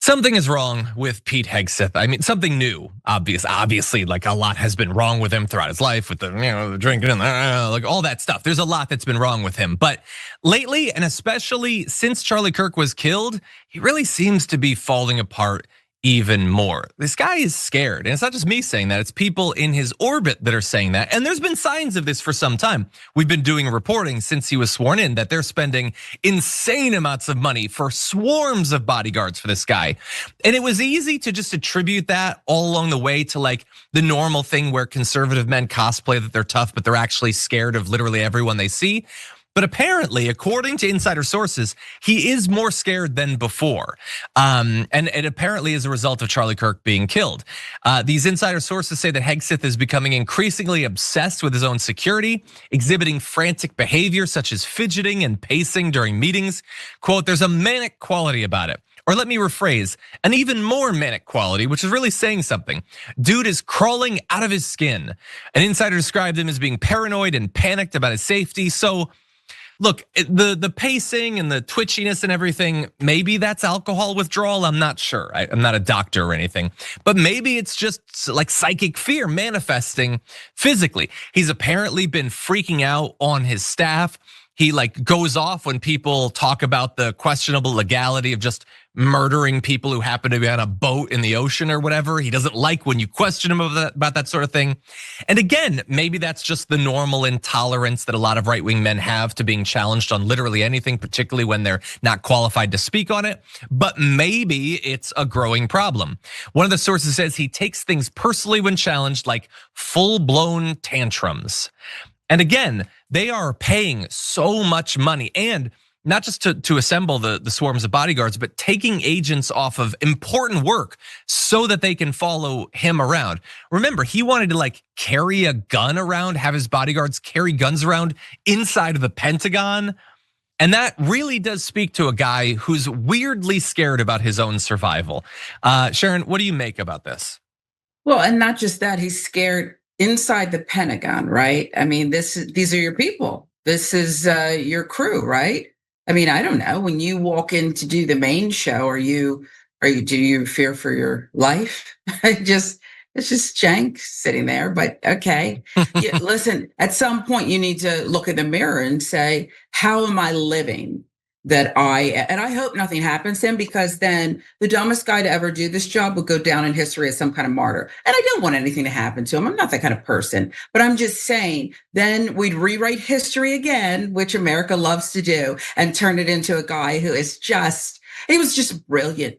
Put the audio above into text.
Something is wrong with Pete Hegseth. I mean, something new, obviously, like a lot has been wrong with him throughout his life with the drinking and like all that stuff. There's a lot that's been wrong with him. But lately, and especially since Charlie Kirk was killed, he really seems to be falling apart even more. This guy is scared. And it's not just me saying that, it's people in his orbit that are saying that. And there's been signs of this for some time. We've been doing reporting since he was sworn in that they're spending insane amounts of money for swarms of bodyguards for this guy. And it was easy to just attribute that all along the way to like the normal thing where conservative men cosplay that they're tough, but they're actually scared of literally everyone they see. But apparently, according to insider sources, he is more scared than before. And it apparently is a result of Charlie Kirk being killed. These insider sources say that Hegseth is becoming increasingly obsessed with his own security, exhibiting frantic behavior such as fidgeting and pacing during meetings. Quote, there's a manic quality about it. Or let me rephrase, an even more manic quality, which is really saying something. Dude is crawling out of his skin. An insider described him as being paranoid and panicked about his safety. So, look, the pacing and the twitchiness and everything, maybe that's alcohol withdrawal, I'm not sure. I'm not a doctor or anything, but maybe it's just like psychic fear manifesting physically. He's apparently been freaking out on his staff. He like goes off when people talk about the questionable legality of just murdering people who happen to be on a boat in the ocean or whatever. He doesn't like when you question him about that sort of thing. And again, maybe that's just the normal intolerance that a lot of right-wing men have to being challenged on literally anything, particularly when they're not qualified to speak on it. But maybe it's a growing problem. One of the sources says he takes things personally when challenged, like full-blown tantrums. And again, they are paying so much money, and not just to assemble the swarms of bodyguards, but taking agents off of important work so that they can follow him around. Remember, he wanted to like carry a gun around, have his bodyguards carry guns around inside of the Pentagon. And that really does speak to a guy who's weirdly scared about his own survival. Sharon, what do you make about this? Well, and not just that, he's scared inside the Pentagon, right? I mean, these are your people. This is your crew, right? I mean, I don't know. When you walk in to do the main show, do you fear for your life? It's just jank sitting there, but okay. Yeah, listen, at some point you need to look in the mirror and say, how am I living? And I hope nothing happens to him, because then the dumbest guy to ever do this job would go down in history as some kind of martyr. And I don't want anything to happen to him. I'm not that kind of person, but I'm just saying, then we'd rewrite history again, which America loves to do, and turn it into a guy who is he was just brilliant.